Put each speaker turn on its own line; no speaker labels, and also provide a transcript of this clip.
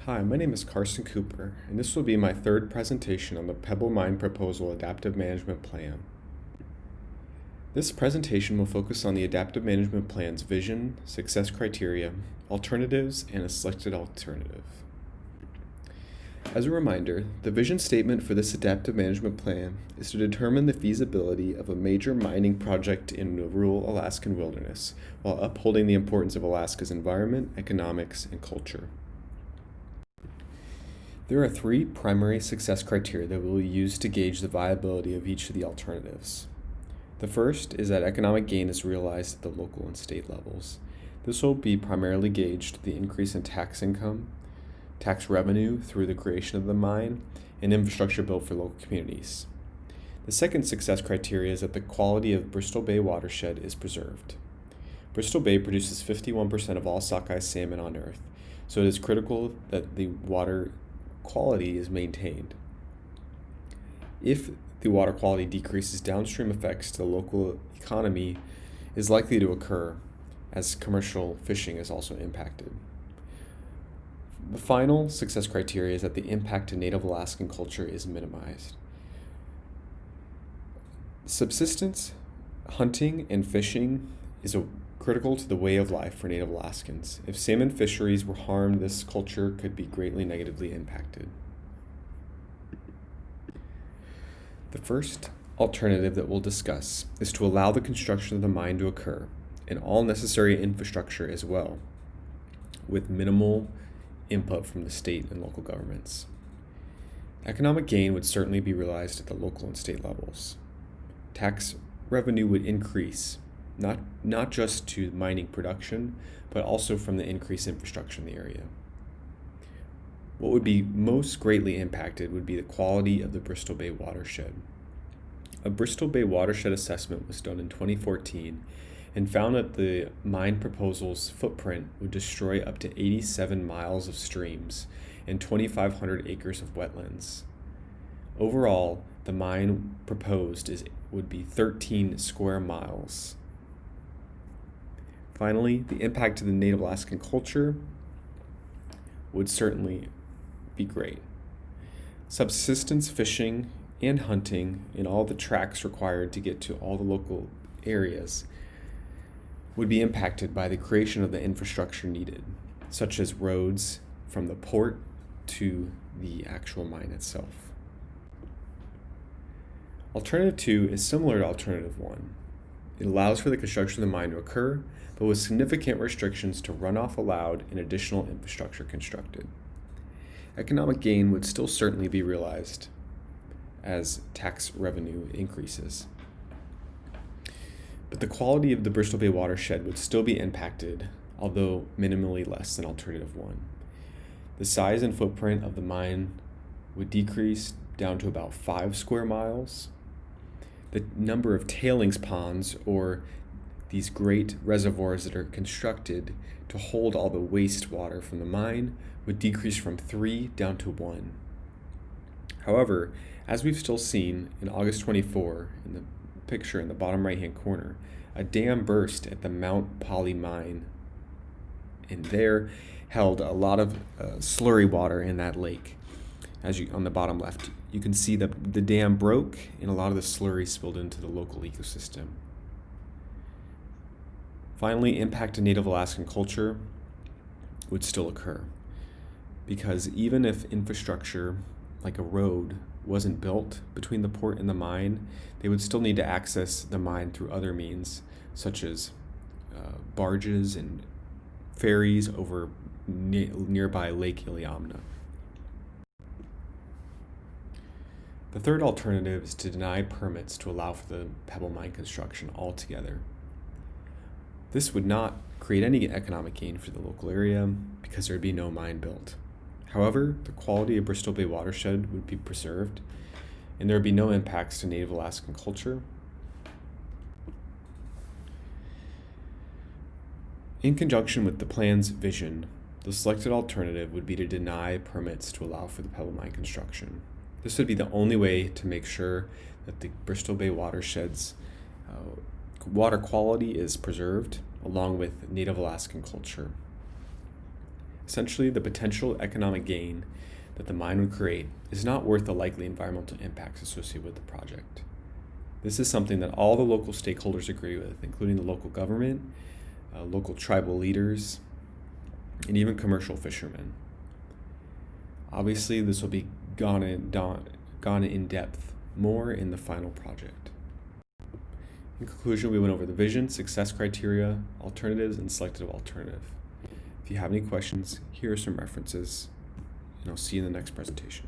Hi, my name is Carson Cooper, and this will be my third presentation on the Pebble Mine Proposal Adaptive Management Plan. This presentation will focus on the Adaptive Management Plan's vision, success criteria, alternatives, and a selected alternative. As a reminder, the vision statement for this Adaptive Management Plan is to determine the feasibility of a major mining project in the rural Alaskan wilderness while upholding the importance of Alaska's environment, economics, and culture. There are three primary success criteria that we will use to gauge the viability of each of the alternatives. The first is that economic gain is realized at the local and state levels. This will be primarily gauged the increase in tax income, tax revenue through the creation of the mine, and infrastructure built for local communities. The second success criteria is that the quality of Bristol Bay watershed is preserved. Bristol Bay produces 51% of all sockeye salmon on Earth, so it is critical that the water quality is maintained. If the water quality decreases, downstream effects to the local economy is likely to occur, as commercial fishing is also impacted. The final success criteria is that the impact to Native Alaskan culture is minimized. Subsistence, hunting, and fishing is critical to the way of life for Native Alaskans. If salmon fisheries were harmed, this culture could be greatly negatively impacted. The first alternative that we'll discuss is to allow the construction of the mine to occur and all necessary infrastructure as well, with minimal input from the state and local governments. Economic gain would certainly be realized at the local and state levels. Tax revenue would increase, not just to mining production, but also from the increased infrastructure in the area. What would be most greatly impacted would be the quality of the Bristol Bay watershed. A Bristol Bay watershed assessment was done in 2014 and found that the mine proposal's footprint would destroy up to 87 miles of streams and 2,500 acres of wetlands. Overall, the mine proposed would be 13 square miles. Finally, the impact to the Native Alaskan culture would certainly be great. Subsistence fishing and hunting and all the tracks required to get to all the local areas would be impacted by the creation of the infrastructure needed, such as roads from the port to the actual mine itself. Alternative 2 is similar to Alternative 1. It allows for the construction of the mine to occur, but with significant restrictions to runoff allowed and additional infrastructure constructed. Economic gain would still certainly be realized as tax revenue increases. But the quality of the Bristol Bay watershed would still be impacted, although minimally less than Alternative 1. The size and footprint of the mine would decrease down to about 5 square miles. The number of tailings ponds, or these great reservoirs that are constructed to hold all the wastewater from the mine, would decrease from 3 down to 1. However, as we've still seen in August 24, in the picture in the bottom right-hand corner, a dam burst at the Mount Poly mine, and there held a lot of slurry water in that lake. On the bottom left, you can see the dam broke and a lot of the slurry spilled into the local ecosystem. Finally, impact to Native Alaskan culture would still occur, because even if infrastructure like a road wasn't built between the port and the mine, they would still need to access the mine through other means, such as barges and ferries over nearby Lake Iliamna. The third alternative is to deny permits to allow for the Pebble mine construction altogether. This would not create any economic gain for the local area because there would be no mine built. However, the quality of Bristol Bay watershed would be preserved, and there would be no impacts to Native Alaskan culture. In conjunction with the plan's vision, the selected alternative would be to deny permits to allow for the Pebble mine construction. This would be the only way to make sure that the Bristol Bay watershed's water quality is preserved, along with Native Alaskan culture. Essentially, the potential economic gain that the mine would create is not worth the likely environmental impacts associated with the project. This is something that all the local stakeholders agree with, including the local government, local tribal leaders, and even commercial fishermen. Obviously, this will be gone in depth more in the final project. In conclusion, we went over the vision, success criteria, alternatives, and selected alternative. If you have any questions, here are some references, and I'll see you in the next presentation.